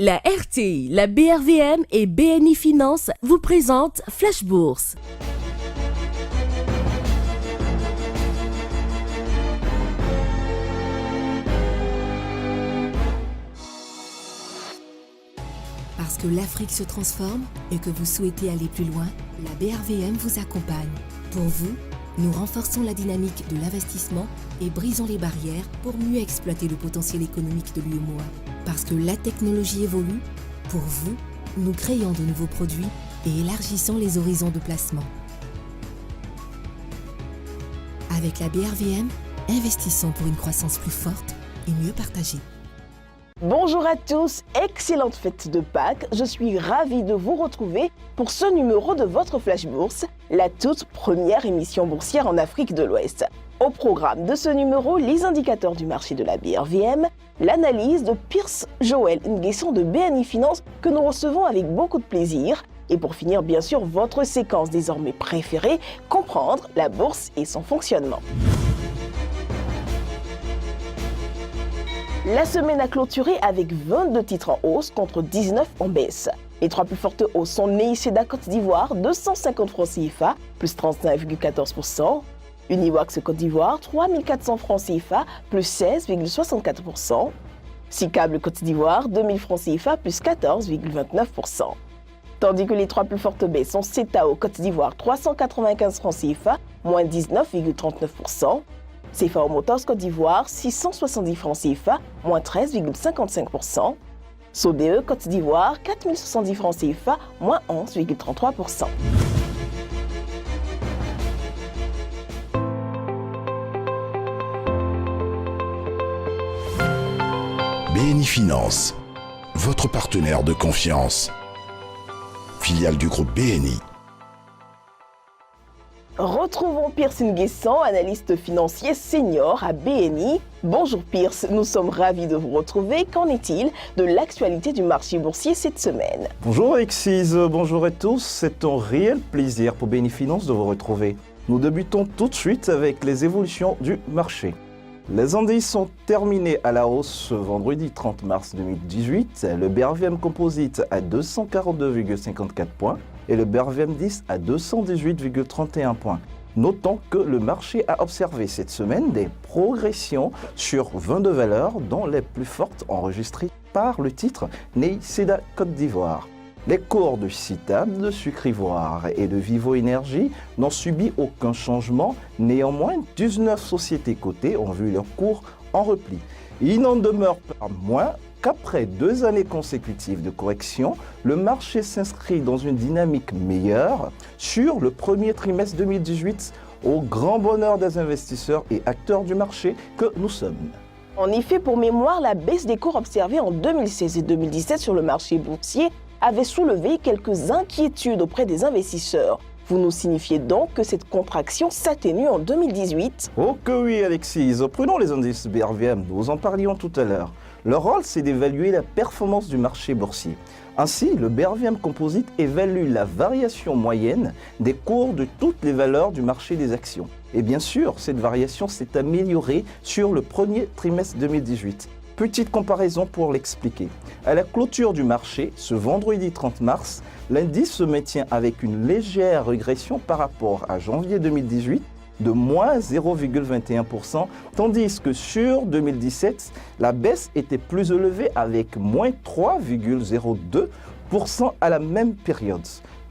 La RTI, la BRVM et BNI Finance vous présentent Flash Bourse. Parce que l'Afrique se transforme et que vous souhaitez aller plus loin, la BRVM vous accompagne. Pour vous, nous renforçons la dynamique de l'investissement et brisons les barrières pour mieux exploiter le potentiel économique de l'UEMOA. Parce que la technologie évolue, pour vous, nous créons de nouveaux produits et élargissons les horizons de placement. Avec la BRVM, investissons pour une croissance plus forte et mieux partagée. Bonjour à tous, excellente fête de Pâques. Je suis ravie de vous retrouver pour ce numéro de votre Flash Bourse, la toute première émission boursière en Afrique de l'Ouest. Au programme de ce numéro, les indicateurs du marché de la BRVM, l'analyse de Pierce Joël Nguesson de BNI Finance que nous recevons avec beaucoup de plaisir. Et pour finir, bien sûr, votre séquence désormais préférée, comprendre la bourse et son fonctionnement. La semaine a clôturé avec 22 titres en hausse contre 19 en baisse. Les trois plus fortes hausses sont Neiceda Côte d'Ivoire, 250 francs CFA, plus 39,14%. Uniwax Côte d'Ivoire, 3400 francs CFA, plus 16,64%. Sicable Côte d'Ivoire, 2000 francs CFA, plus 14,29%. Tandis que les trois plus fortes baisses sont CETAO Côte d'Ivoire, 395 francs CFA, moins 19,39%. CFA Motors Côte d'Ivoire, 670 francs CFA, moins 13,55%. SODE Côte d'Ivoire, 4070 francs CFA, moins 11,33%. BNI Finance, votre partenaire de confiance. Filiale du groupe BNI. Retrouvons Pierce Nguesson, analyste financier senior à BNI. Bonjour Pierce, nous sommes ravis de vous retrouver. Qu'en est-il de l'actualité du marché boursier cette semaine? Bonjour Alexis, bonjour à tous. C'est un réel plaisir pour BNI Finance de vous retrouver. Nous débutons tout de suite avec les évolutions du marché. Les indices sont terminés à la hausse ce vendredi 30 mars 2018. Le BRVM Composite à 242,54 points et le BRVM 10 à 218,31 points. Notons que le marché a observé cette semaine des progressions sur 22 valeurs, dont les plus fortes enregistrées par le titre Neiceda Côte d'Ivoire. Les cours de Citab, de Sucre Ivoire et de Vivo Énergie n'ont subi aucun changement. Néanmoins, 19 sociétés cotées ont vu leurs cours en repli. Il n'en demeure pas moins qu'après 2 années consécutives de correction, le marché s'inscrit dans une dynamique meilleure sur le premier trimestre 2018, au grand bonheur des investisseurs et acteurs du marché que nous sommes. En effet, pour mémoire, la baisse des cours observée en 2016 et 2017 sur le marché boursier avait soulevé quelques inquiétudes auprès des investisseurs. Vous nous signifiez donc que cette contraction s'atténue en 2018? Oh que oui Alexis, prenons les indices BRVM, nous en parlions tout à l'heure. Leur rôle, c'est d'évaluer la performance du marché boursier. Ainsi, le BRVM Composite évalue la variation moyenne des cours de toutes les valeurs du marché des actions. Et bien sûr, cette variation s'est améliorée sur le premier trimestre 2018. Petite comparaison pour l'expliquer. À la clôture du marché, ce vendredi 30 mars, l'indice se maintient avec une légère régression par rapport à janvier 2018 de moins 0,21%, tandis que sur 2017, la baisse était plus élevée avec moins 3,02% à la même période.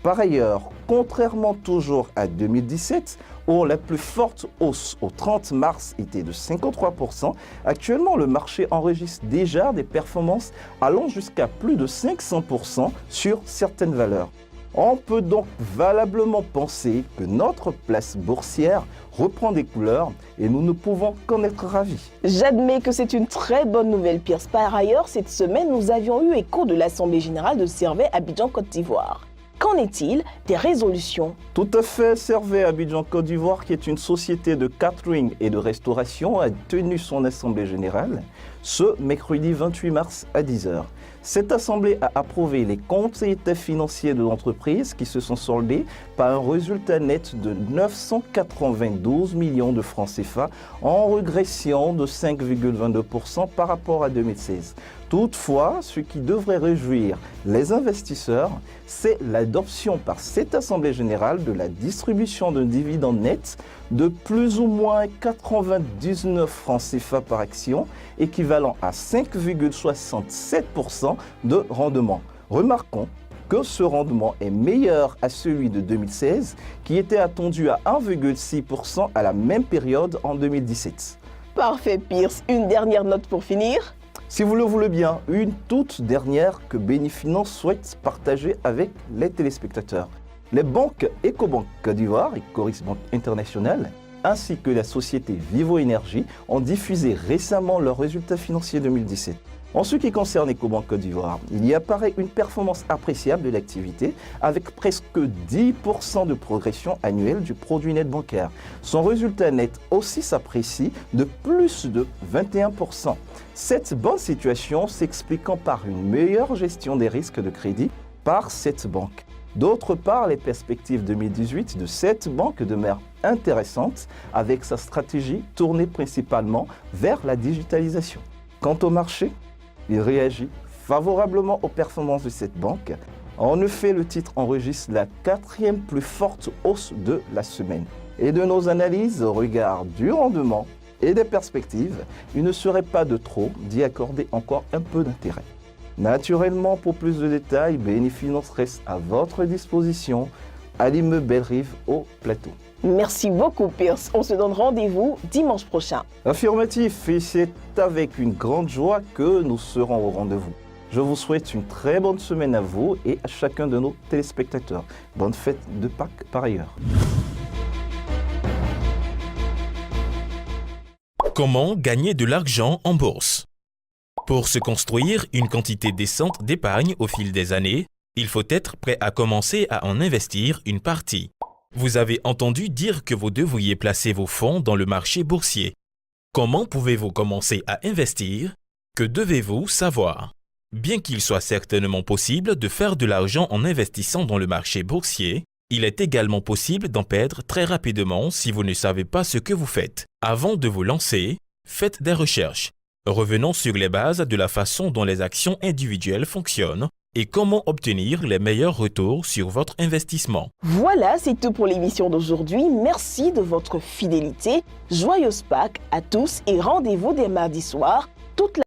Par ailleurs, contrairement toujours à 2017, où la plus forte hausse au 30 mars était de 53%, actuellement le marché enregistre déjà des performances allant jusqu'à plus de 500% sur certaines valeurs. On peut donc valablement penser que notre place boursière reprend des couleurs et nous ne pouvons qu'en être ravis. J'admets que c'est une très bonne nouvelle, Pierce. Par ailleurs, cette semaine, nous avions eu écho de l'Assemblée Générale de Servais Abidjan Côte d'Ivoire. Qu'en est-il des résolutions? Tout à fait, Servais Abidjan Côte d'Ivoire, qui est une société de catering et de restauration, a tenu son assemblée générale ce mercredi 28 mars à 10h. Cette assemblée a approuvé les comptes et états financiers de l'entreprise qui se sont soldés par un résultat net de 992 millions de francs CFA en régression de 5,22% par rapport à 2016. Toutefois, ce qui devrait réjouir les investisseurs, c'est l'adoption par cette Assemblée générale de la distribution d'un dividende net de plus ou moins 99 francs CFA par action, équivalent à 5,67% de rendement. Remarquons que ce rendement est meilleur à celui de 2016, qui était attendu à 1,6% à la même période en 2017. Parfait, Pierce. Une dernière note pour finir. Si vous le voulez bien, une toute dernière que Bénifinance souhaite partager avec les téléspectateurs. Les banques Ecobank Côte d'Ivoire et Coris Banque Internationale, ainsi que la société Vivo Énergie, ont diffusé récemment leurs résultats financiers 2017. En ce qui concerne Ecobank Côte d'Ivoire, il y apparaît une performance appréciable de l'activité avec presque 10% de progression annuelle du produit net bancaire. Son résultat net aussi s'apprécie de plus de 21%. Cette bonne situation s'expliquant par une meilleure gestion des risques de crédit par cette banque. D'autre part, les perspectives 2018 de cette banque demeurent intéressantes avec sa stratégie tournée principalement vers la digitalisation. Quant au marché, il réagit favorablement aux performances de cette banque. En effet, le titre enregistre la 4e plus forte hausse de la semaine. Et de nos analyses au regard du rendement et des perspectives, il ne serait pas de trop d'y accorder encore un peu d'intérêt. Naturellement, pour plus de détails, Bénifinance reste à votre disposition à l'immeuble Belle-Rive au Plateau. Merci beaucoup, Pierce. On se donne rendez-vous dimanche prochain. Affirmatif, et c'est avec une grande joie que nous serons au rendez-vous. Je vous souhaite une très bonne semaine à vous et à chacun de nos téléspectateurs. Bonne fête de Pâques par ailleurs. Comment gagner de l'argent en bourse? Pour se construire une quantité décente d'épargne au fil des années, il faut être prêt à commencer à en investir une partie. Vous avez entendu dire que vous devriez placer vos fonds dans le marché boursier. Comment pouvez-vous commencer à investir? Que devez-vous savoir? Bien qu'il soit certainement possible de faire de l'argent en investissant dans le marché boursier, il est également possible d'en perdre très rapidement si vous ne savez pas ce que vous faites. Avant de vous lancer, faites des recherches. Revenons sur les bases de la façon dont les actions individuelles fonctionnent et comment obtenir les meilleurs retours sur votre investissement. Voilà, c'est tout pour l'émission d'aujourd'hui. Merci de votre fidélité. Joyeuse Pâques à tous et rendez-vous dès mardi soir. Toute la